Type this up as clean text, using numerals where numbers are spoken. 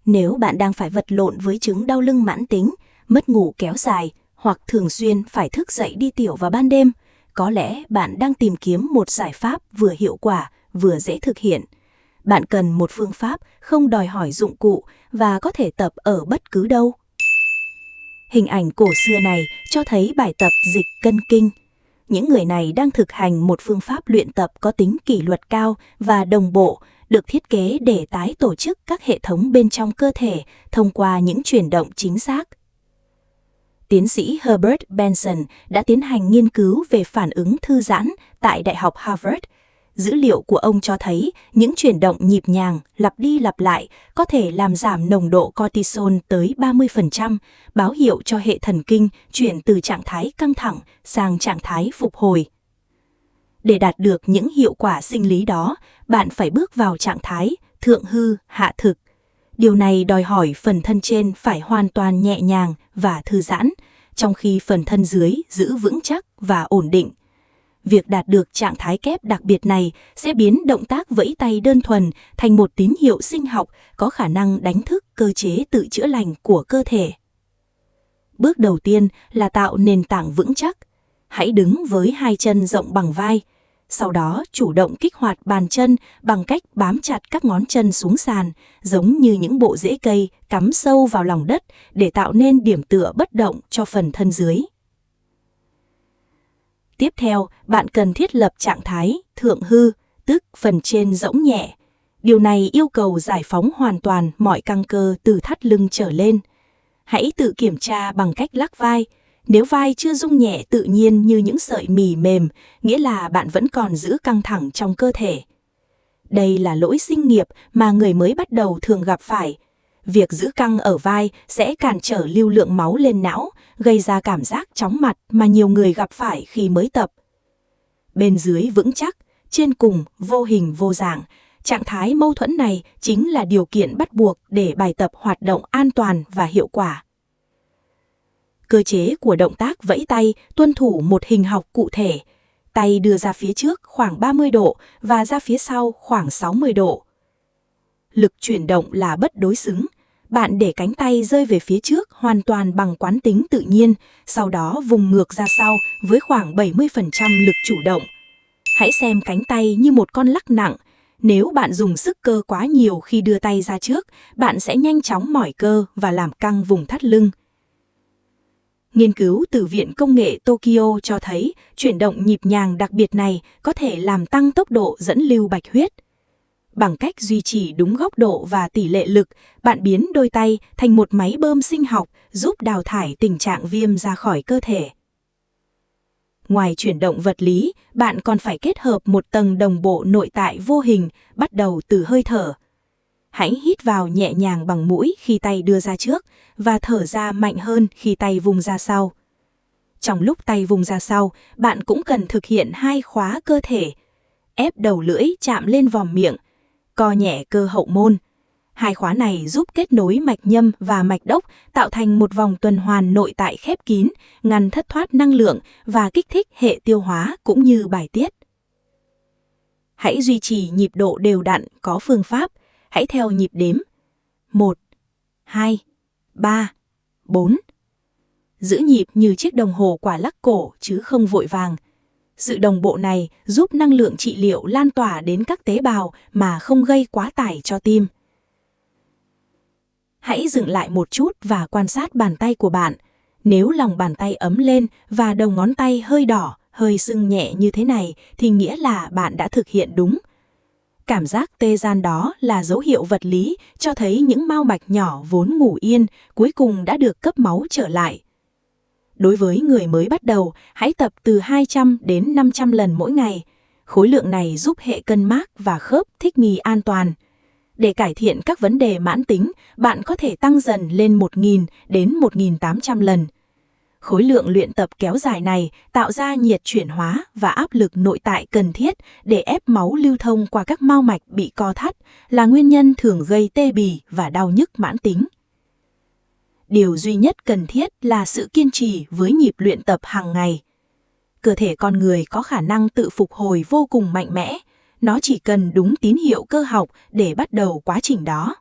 Nếu bạn đang phải vật lộn với chứng đau lưng mãn tính, mất ngủ kéo dài hoặc thường xuyên phải thức dậy đi tiểu vào ban đêm, có lẽ bạn đang tìm kiếm một giải pháp vừa hiệu quả vừa dễ thực hiện. Bạn cần một phương pháp không đòi hỏi dụng cụ và có thể tập ở bất cứ đâu. Hình ảnh cổ xưa này cho thấy bài tập dịch cân kinh. Những người này đang thực hành một phương pháp luyện tập có tính kỷ luật cao và đồng bộ, được thiết kế để tái tổ chức các hệ thống bên trong cơ thể thông qua những chuyển động chính xác. Tiến sĩ Herbert Benson đã tiến hành nghiên cứu về phản ứng thư giãn tại Đại học Harvard. Dữ liệu của ông cho thấy những chuyển động nhịp nhàng, lặp đi lặp lại có thể làm giảm nồng độ cortisol tới 30%, báo hiệu cho hệ thần kinh chuyển từ trạng thái căng thẳng sang trạng thái phục hồi. Để đạt được những hiệu quả sinh lý đó, bạn phải bước vào trạng thái thượng hư hạ thực. Điều này đòi hỏi phần thân trên phải hoàn toàn nhẹ nhàng và thư giãn, trong khi phần thân dưới giữ vững chắc và ổn định. Việc đạt được trạng thái kép đặc biệt này sẽ biến động tác vẫy tay đơn thuần thành một tín hiệu sinh học có khả năng đánh thức cơ chế tự chữa lành của cơ thể. Bước đầu tiên là tạo nền tảng vững chắc. Hãy đứng với hai chân rộng bằng vai. Sau đó chủ động kích hoạt bàn chân bằng cách bám chặt các ngón chân xuống sàn, giống như những bộ rễ cây cắm sâu vào lòng đất để tạo nên điểm tựa bất động cho phần thân dưới. Tiếp theo, bạn cần thiết lập trạng thái thượng hư, tức phần trên rỗng nhẹ. Điều này yêu cầu giải phóng hoàn toàn mọi căng cơ từ thắt lưng trở lên. Hãy tự kiểm tra bằng cách lắc vai. Nếu vai chưa rung nhẹ tự nhiên như những sợi mì mềm, nghĩa là bạn vẫn còn giữ căng thẳng trong cơ thể. Đây là lỗi sinh nghiệp mà người mới bắt đầu thường gặp phải. Việc giữ căng ở vai sẽ cản trở lưu lượng máu lên não, gây ra cảm giác chóng mặt mà nhiều người gặp phải khi mới tập. Bên dưới vững chắc, trên cùng vô hình vô dạng, trạng thái mâu thuẫn này chính là điều kiện bắt buộc để bài tập hoạt động an toàn và hiệu quả. Cơ chế của động tác vẫy tay tuân thủ một hình học cụ thể. Tay đưa ra phía trước khoảng 30 độ và ra phía sau khoảng 60 độ. Lực chuyển động là bất đối xứng. Bạn để cánh tay rơi về phía trước hoàn toàn bằng quán tính tự nhiên, sau đó vùng ngược ra sau với khoảng 70% lực chủ động. Hãy xem cánh tay như một con lắc nặng. Nếu bạn dùng sức cơ quá nhiều khi đưa tay ra trước, bạn sẽ nhanh chóng mỏi cơ và làm căng vùng thắt lưng. Nghiên cứu từ Viện Công nghệ Tokyo cho thấy chuyển động nhịp nhàng đặc biệt này có thể làm tăng tốc độ dẫn lưu bạch huyết. Bằng cách duy trì đúng góc độ và tỷ lệ lực, bạn biến đôi tay thành một máy bơm sinh học giúp đào thải tình trạng viêm ra khỏi cơ thể. Ngoài chuyển động vật lý, bạn còn phải kết hợp một tầng đồng bộ nội tại vô hình, bắt đầu từ hơi thở. Hãy hít vào nhẹ nhàng bằng mũi khi tay đưa ra trước và thở ra mạnh hơn khi tay vung ra sau. Trong lúc tay vung ra sau, bạn cũng cần thực hiện 2 khóa cơ thể. Ép đầu lưỡi chạm lên vòm miệng, co nhẹ cơ hậu môn. 2 khóa này giúp kết nối mạch nhâm và mạch đốc, tạo thành một vòng tuần hoàn nội tại khép kín, ngăn thất thoát năng lượng và kích thích hệ tiêu hóa cũng như bài tiết. Hãy duy trì nhịp độ đều đặn có phương pháp. Hãy theo nhịp đếm. 1, 2, 3, 4. Giữ nhịp như chiếc đồng hồ quả lắc cổ chứ không vội vàng. Sự đồng bộ này giúp năng lượng trị liệu lan tỏa đến các tế bào mà không gây quá tải cho tim. Hãy dừng lại một chút và quan sát bàn tay của bạn. Nếu lòng bàn tay ấm lên và đầu ngón tay hơi đỏ, hơi sưng nhẹ như thế này thì nghĩa là bạn đã thực hiện đúng. Cảm giác tê dần đó là dấu hiệu vật lý cho thấy những mao mạch nhỏ vốn ngủ yên cuối cùng đã được cấp máu trở lại. Đối với người mới bắt đầu, hãy tập từ 200 đến 500 lần mỗi ngày. Khối lượng này giúp hệ cân mác và khớp thích nghi an toàn. Để cải thiện các vấn đề mãn tính, bạn có thể tăng dần lên 1.000 đến 1.800 lần. Khối lượng luyện tập kéo dài này tạo ra nhiệt chuyển hóa và áp lực nội tại cần thiết để ép máu lưu thông qua các mao mạch bị co thắt, là nguyên nhân thường gây tê bì và đau nhức mãn tính. Điều duy nhất cần thiết là sự kiên trì với nhịp luyện tập hàng ngày. Cơ thể con người có khả năng tự phục hồi vô cùng mạnh mẽ. Nó chỉ cần đúng tín hiệu cơ học để bắt đầu quá trình đó.